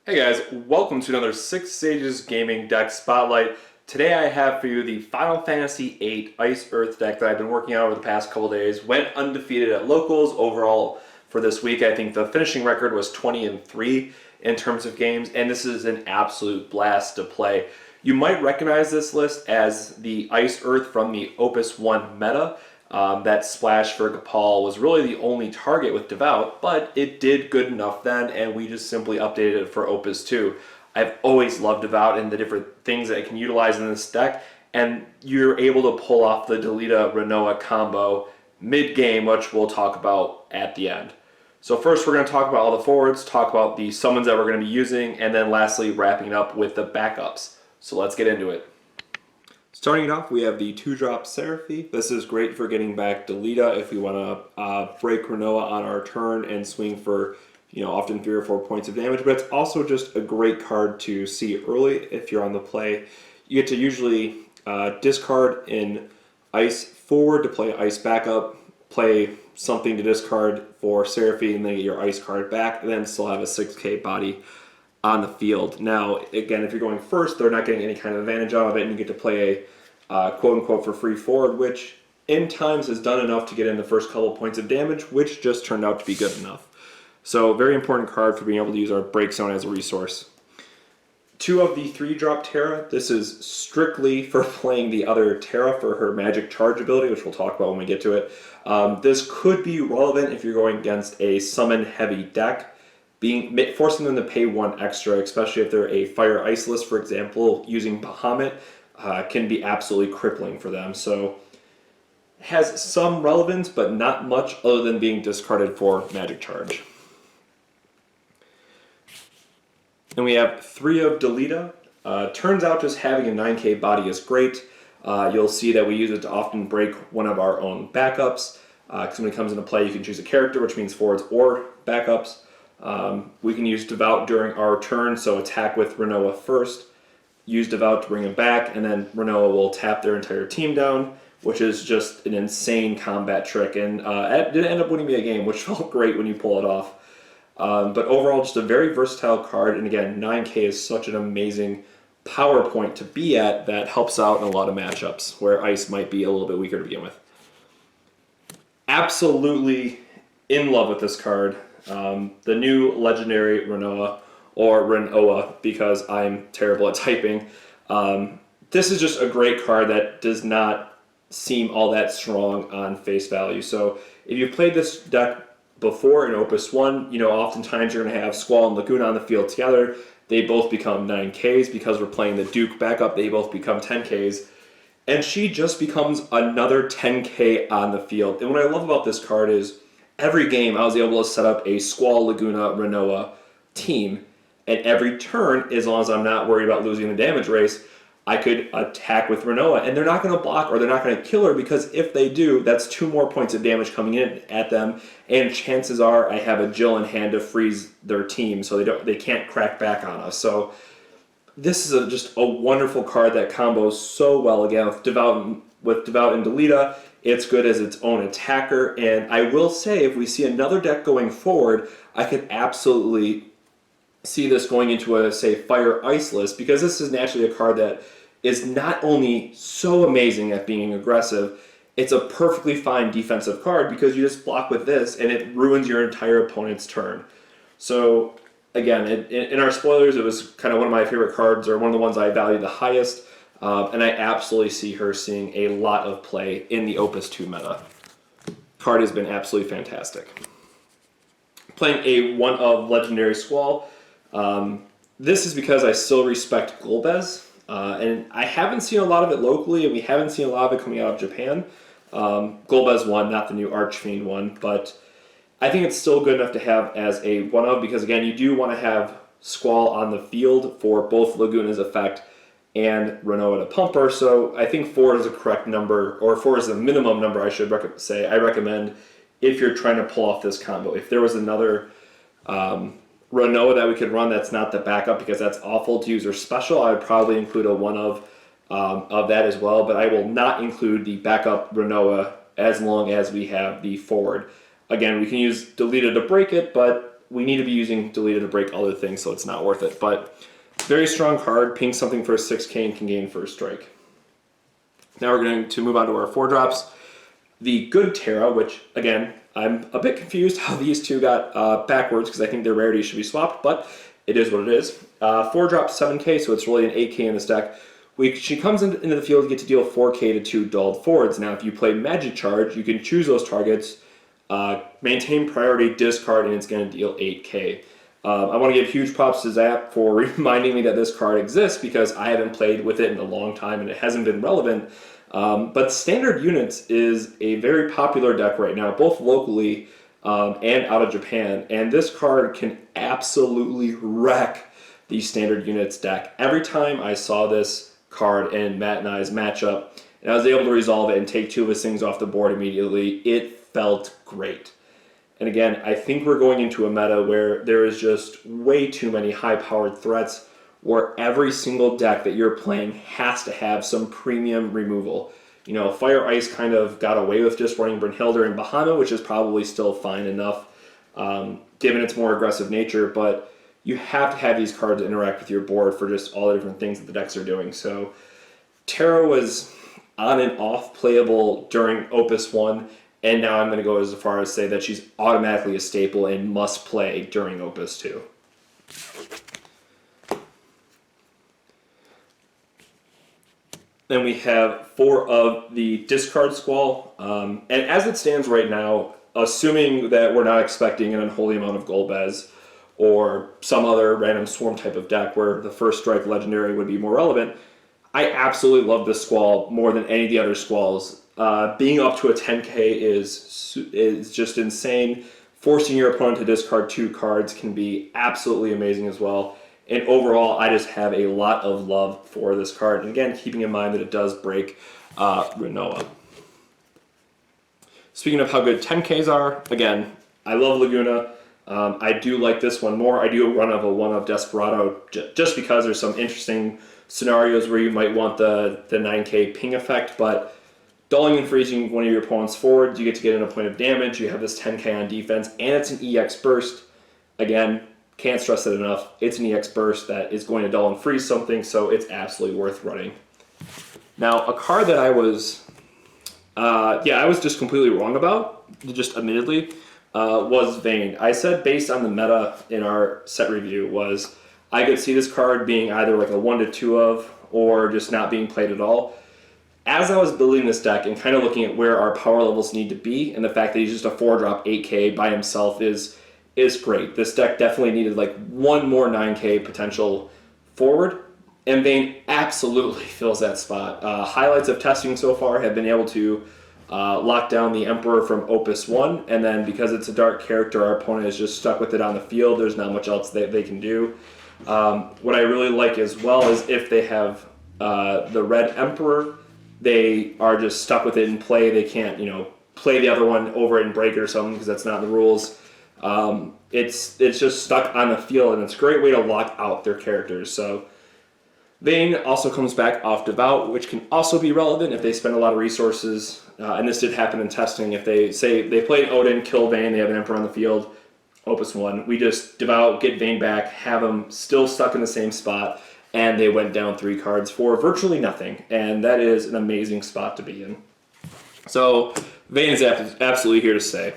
Hey guys, welcome to another Six Sages Gaming deck spotlight. Today I have for you the Final Fantasy VIII Ice Earth deck that I've been working on over the past couple days. Went undefeated at locals overall for this week. I think the finishing record was 20-3 in terms of games, and this is an absolute blast to play. You might recognize this list as the Ice Earth from the Opus I meta. That splash for Gapal was really the only target with Devout, but it did good enough then, and we just simply updated it for Opus II. I've always loved Devout and the different things that it can utilize in this deck, and you're able to pull off the Delita Rinoa combo mid-game, which we'll talk about at the end. So first we're going to talk about all the forwards, talk about the summons that we're going to be using, and then lastly wrapping up with the backups. So let's get into it. Starting it off, we have the 2-drop Serafie. This is great for getting back Delita if we want to break Rinoa on our turn and swing for, often 3 or 4 points of damage. But it's also just a great card to see early if you're on the play. You get to usually discard in Ice forward to play Ice backup, play something to discard for Serafie, and then get your Ice card back, and then still have a 6k body on the field. Now, again, if you're going first, they're not getting any kind of advantage out of it, and you get to play a quote-unquote for free forward, which in times has done enough to get in the first couple points of damage, which just turned out to be good enough. So, very important card for being able to use our break zone as a resource. 2 of the 3-drop Terra. This is strictly for playing the other Terra for her magic charge ability, which we'll talk about when we get to it. This could be relevant if you're going against a summon-heavy deck. Forcing them to pay 1 extra, especially if they're a fire ice list, for example, using Bahamut, can be absolutely crippling for them. So has some relevance, but not much other than being discarded for magic charge. And we have 3 of Delita. Turns out just having a 9k body is great. You'll see that we use it to often break one of our own backups. Because when it comes into play, you can choose a character, which means forwards or backups. We can use Devout during our turn, so attack with Rinoa first, use Devout to bring him back, and then Rinoa will tap their entire team down, which is just an insane combat trick, and it did end up winning me a game, which felt great when you pull it off. But overall, just a very versatile card, and again, 9k is such an amazing power point to be at that helps out in a lot of matchups, where Ice might be a little bit weaker to begin with. Absolutely in love with this card. The new legendary Rinoa, or Rinoa, because I'm terrible at typing. This is just a great card that does not seem all that strong on face value. So if you've played this deck before in Opus I, oftentimes you're going to have Squall and Laguna on the field together. They both become 9Ks. Because we're playing the Duke backup, they both become 10Ks. And she just becomes another 10K on the field. And what I love about this card is every game I was able to set up a Squall, Laguna, Rinoa team, and every turn, as long as I'm not worried about losing the damage race, I could attack with Rinoa, and they're not going to block or they're not going to kill her, because if they do, that's 2 more points of damage coming in at them, and chances are I have a Jill in hand to freeze their team so they can't crack back on us. So this is just a wonderful card that combos so well, again, with Devout and Delita. It's good as its own attacker, and I will say if we see another deck going forward, I could absolutely see this going into a, say, Fire Ice list, because this is naturally a card that is not only so amazing at being aggressive, it's a perfectly fine defensive card because you just block with this and it ruins your entire opponent's turn. So again, in our spoilers, it was kind of one of my favorite cards, or one of the ones I value the highest. And I absolutely see her seeing a lot of play in the Opus II meta. Card has been absolutely fantastic. Playing a 1 of Legendary Squall. This is because I still respect Golbez. And I haven't seen a lot of it locally, and we haven't seen a lot of it coming out of Japan. Golbez 1, not the new Archfiend one, but I think it's still good enough to have as a 1 of, because again, you do want to have Squall on the field for both Laguna's effect and Rinoa to pump her, so I think 4 is the correct number, or 4 is the minimum number I should say. I recommend if you're trying to pull off this combo. If there was another Rinoa that we could run that's not the backup, because that's awful to use her special, I would probably include a 1 of that as well, but I will not include the backup Rinoa as long as we have the forward. Again, we can use Delita to break it, but we need to be using Delita to break other things, so it's not worth it. But very strong card, ping something for a 6k and can gain first strike. Now we're going to move on to our 4-drops. The good Terra, which, again, I'm a bit confused how these two got backwards because I think their rarities should be swapped, but it is what it is. 4-drop 7k, so it's really an 8k in this deck. She comes into the field to get to deal 4k to 2 dulled forwards. Now, if you play Magic Charge, you can choose those targets, maintain priority, discard, and it's going to deal 8k. I want to give huge props to Zap for reminding me that this card exists because I haven't played with it in a long time and it hasn't been relevant. But Standard Units is a very popular deck right now, both locally and out of Japan. And this card can absolutely wreck the Standard Units deck. Every time I saw this card in Matt and I's matchup, and I was able to resolve it and take 2 of his things off the board immediately, it felt great. And again, I think we're going into a meta where there is just way too many high-powered threats where every single deck that you're playing has to have some premium removal. You know, Fire Ice kind of got away with just running Brynhilder and Bahamut, which is probably still fine enough, given its more aggressive nature, but you have to have these cards interact with your board for just all the different things that the decks are doing. So Terra was on and off playable during Opus I, and now I'm going to go as far as say that she's automatically a staple and must play during Opus II. Then we have 4 of the discard Squall. And as it stands right now, assuming that we're not expecting an unholy amount of Golbez or some other random swarm type of deck where the first strike legendary would be more relevant, I absolutely love this Squall more than any of the other Squalls. Being up to a 10k is just insane. Forcing your opponent to discard 2 cards can be absolutely amazing as well. And overall, I just have a lot of love for this card. And again, keeping in mind that it does break Rinoa. Speaking of how good 10Ks are, again, I love Laguna. I do like this one more. I do run a 1 of Desperado just because there's some interesting scenarios where you might want the 9k ping effect, but dulling and freezing one of your opponent's forwards, you get to get in a point of damage, you have this 10k on defense, and it's an EX burst. Again, can't stress it enough, it's an EX burst that is going to dull and freeze something, so it's absolutely worth running. Now, a card that I was just completely wrong about, just admittedly, was Vayne. I said based on the meta in our set review was I could see this card being either like a 1 to 2 of, or just not being played at all. As I was building this deck and kind of looking at where our power levels need to be, and the fact that he's just a 4-drop 8k by himself is great. This deck definitely needed like 1 more 9k potential forward, and Vayne absolutely fills that spot. Highlights of testing so far have been able to lock down the Emperor from Opus I, and then because it's a dark character, our opponent is just stuck with it on the field. There's not much else they can do. What I really like as well is if they have the Red Emperor, they are just stuck with it in play. They can't, play the other one over it and break it or something because that's not in the rules. It's just stuck on the field, and it's a great way to lock out their characters. So Vayne also comes back off Devout, which can also be relevant if they spend a lot of resources. And this did happen in testing. If they say they play Odin, kill Vayne, they have an Emperor on the field, Opus 1, we just Devout, get Vayne back, have them still stuck in the same spot, and they went down 3 cards for virtually nothing. And that is an amazing spot to be in. So Vayne is absolutely here to stay.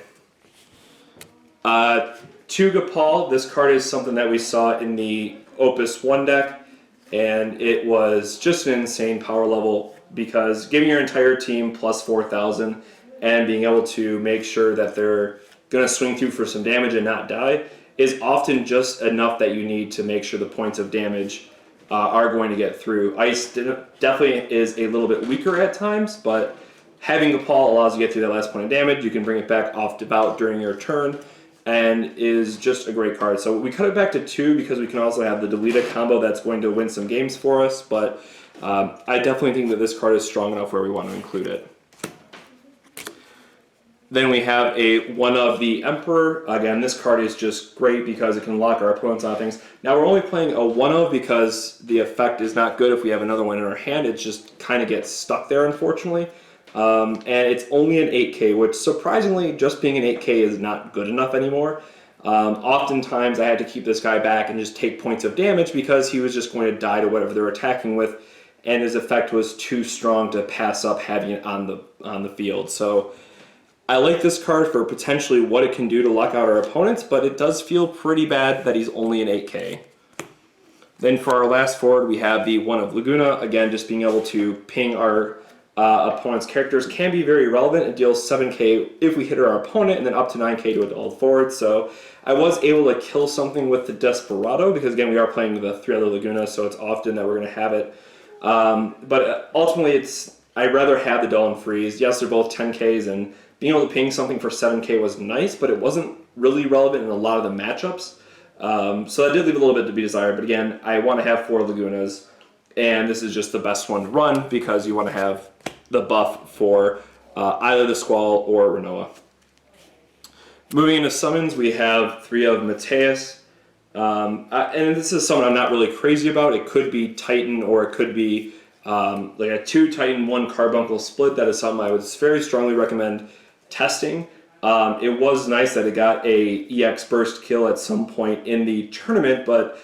Tugapal, this card is something that we saw in the Opus 1 deck, and it was just an insane power level because giving your entire team plus 4,000 and being able to make sure that they're going to swing through for some damage and not die is often just enough that you need to make sure the points of damage are going to get through. Ice definitely is a little bit weaker at times, but having Gapal allows you to get through that last point of damage. You can bring it back off Devout during your turn, and is just a great card. So we cut it back to 2 because we can also have the Delita combo that's going to win some games for us, but I definitely think that this card is strong enough where we want to include it. Then we have a 1 of the Emperor. Again, this card is just great because it can lock our opponents on things. Now we're only playing a 1 of because the effect is not good if we have another one in our hand. It just kind of gets stuck there, unfortunately. And it's only an 8k, which surprisingly, just being an 8k is not good enough anymore. Oftentimes I had to keep this guy back and just take points of damage because he was just going to die to whatever they're attacking with, and his effect was too strong to pass up having it on the field. So I like this card for potentially what it can do to lock out our opponents, but it does feel pretty bad that he's only an 8K. Then for our last forward, we have the one of Laguna. Again, just being able to ping our opponent's characters can be very relevant. It deals 7K if we hit our opponent, and then up to 9K to all forward. So I was able to kill something with the Desperado, because again, we are playing the 3 other Laguna, so it's often that we're going to have it. But ultimately, I'd rather have the Dull and Freeze. Yes, they're both 10Ks, and being able to ping something for 7K was nice, but it wasn't really relevant in a lot of the matchups. So that did leave a little bit to be desired, but again, I want to have 4 Lagunas, and this is just the best one to run because you want to have the buff for either the Squall or Rinoa. Moving into summons, we have 3 of Mateus, and this is someone I'm not really crazy about. It could be Titan, or it could be like a 2 Titan, 1 Carbuncle split. That is something I would very strongly recommend testing. It was nice that it got a EX burst kill at some point in the tournament, but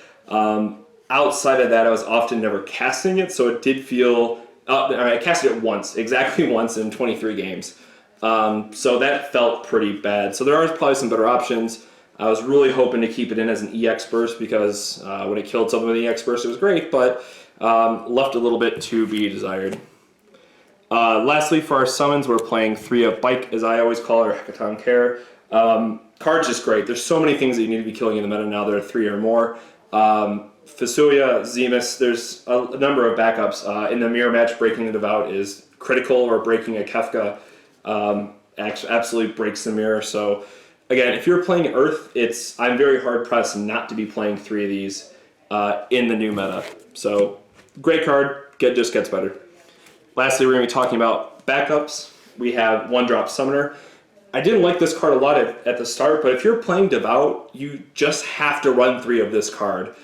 outside of that, I was often never casting it, so it did feel... I casted it once, exactly once in 23 games. So that felt pretty bad. So there are probably some better options. I was really hoping to keep it in as an EX burst, because when it killed something with an EX burst, it was great, but left a little bit to be desired. Lastly, for our summons, we're playing 3 of Bike, as I always call it, or Hecaton Care. Card's just great. There's so many things that you need to be killing in the meta now that are 3 or more. Fasuya, Zemus, there's a number of backups. In the mirror match, breaking the Devout is critical, or breaking a Kefka absolutely breaks the mirror. So again, if you're playing Earth, I'm very hard-pressed not to be playing 3 of these in the new meta. So great card, just gets better. Lastly, we're going to be talking about backups. We have 1-drop Summoner. I didn't like this card a lot at the start, but if you're playing Devout, you just have to run 3 of this card.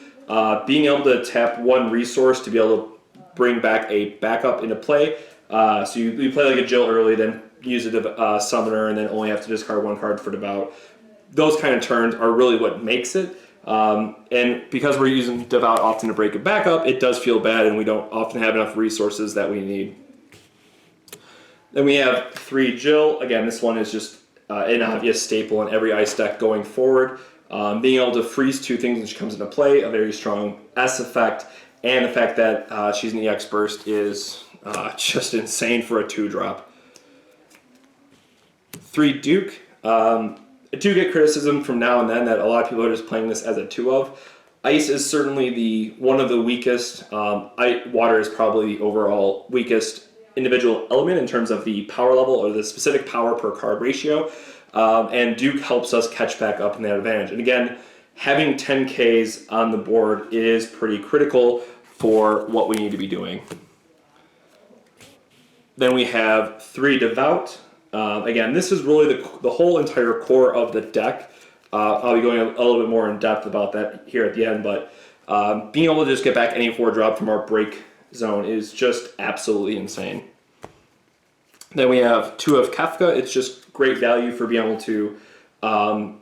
Being able to tap 1 resource to be able to bring back a backup into play. So you play like a Jill early, then use a Summoner, and then only have to discard 1 card for Devout. Those kind of turns are really what makes it. And because we're using Devout often to break a backup, it does feel bad, and we don't often have enough resources that we need. Then we have 3 Jill. Again, this one is just an obvious staple in every ice deck going forward. Being able to freeze 2 things when she comes into play, a very strong S effect, and the fact that she's an EX burst is just insane for a 2-drop. 3 Duke. I do get criticism from now and then that a lot of people are just playing this as a 2 of. Ice is certainly one of the weakest. Water is probably the overall weakest individual element in terms of the power level, or the specific power per card ratio. And Duke helps us catch back up in that advantage. And again, having 10Ks on the board is pretty critical for what we need to be doing. Then we have 3 Devout. Again, this is really the whole entire core of the deck. I'll be going a little bit more in depth about that here at the end, but being able to just get back any 4-drop from our break zone is just absolutely insane. Then we have 2 of Kefka. It's just great value for being able to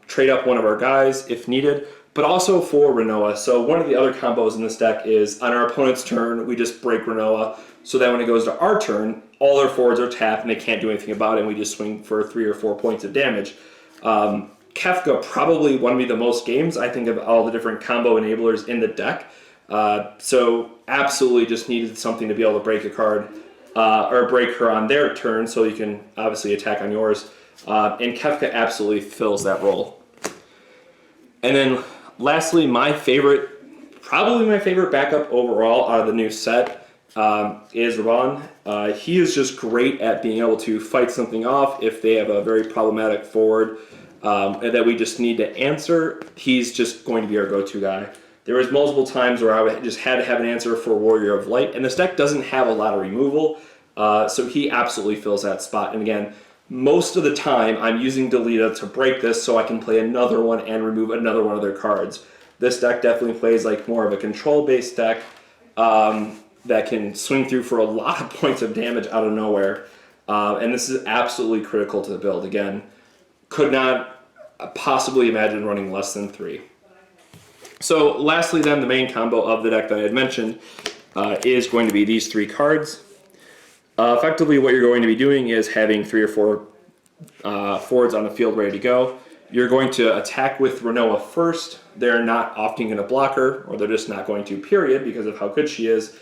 trade up one of our guys if needed, but also for Rinoa. So one of the other combos in this deck is on our opponent's turn, we just break Rinoa, so that when it goes to our turn, all their forwards are tapped and they can't do anything about it, and we just swing for 3 or 4 points of damage. Kefka probably won me the most games, I think, of all the different combo enablers in the deck. So absolutely just needed something to be able to break a card, or break her on their turn, so you can obviously attack on yours. And Kefka absolutely fills that role. And then lastly, probably my favorite backup overall out of the new set is Raban. He is just great at being able to fight something off if they have a very problematic forward and that we just need to answer. He's just going to be our go-to guy. There was multiple times where I just had to have an answer for Warrior of Light, and this deck doesn't have a lot of removal, so he absolutely fills that spot. And again, most of the time I'm using Delita to break this so I can play another one and remove another one of their cards. This deck definitely plays like more of a control-based deck that can swing through for a lot of points of damage out of nowhere, and this is absolutely critical to the build. Again, could not possibly imagine running less than 3. So lastly then, the main combo of the deck that I had mentioned is going to be these 3 cards. Effectively what you're going to be doing is having 3 or 4 forwards on the field ready to go. You're going to attack with Rinoa first. They're not often going to block her, or they're just not going to, period, because of how good she is.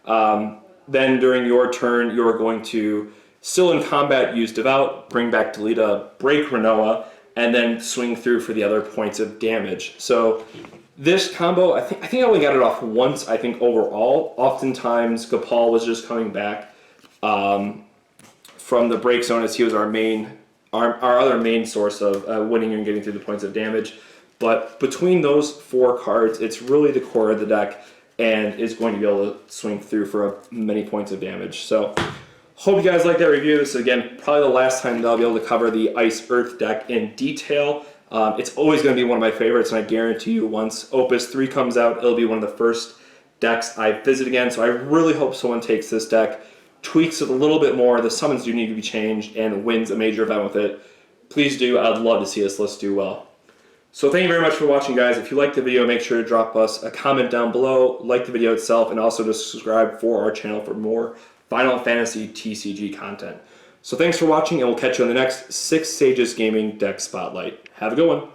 Then during your turn, you're going to, still in combat, use Devout, bring back Delita, break Rinoa, and then swing through for the other points of damage. So this combo, I think I only got it off once, I think, overall. Oftentimes, Gopal was just coming back from the break zone, as he was our other main source of winning and getting through the points of damage. But between those 4 cards, it's really the core of the deck and is going to be able to swing through for many points of damage. So hope you guys like that review. This is, again, probably the last time that I'll be able to cover the Ice Earth deck in detail. It's always going to be one of my favorites, and I guarantee you once Opus 3 comes out, it'll be one of the first decks I visit again. So I really hope someone takes this deck, tweaks it a little bit more, the summons do need to be changed, and wins a major event with it. Please do. I'd love to see this list do well. So thank you very much for watching, guys. If you liked the video, make sure to drop us a comment down below, like the video itself, and also to subscribe for our channel for more Final Fantasy TCG content. So thanks for watching, and we'll catch you on the next 6 Sages Gaming Deck Spotlight. Have a good one.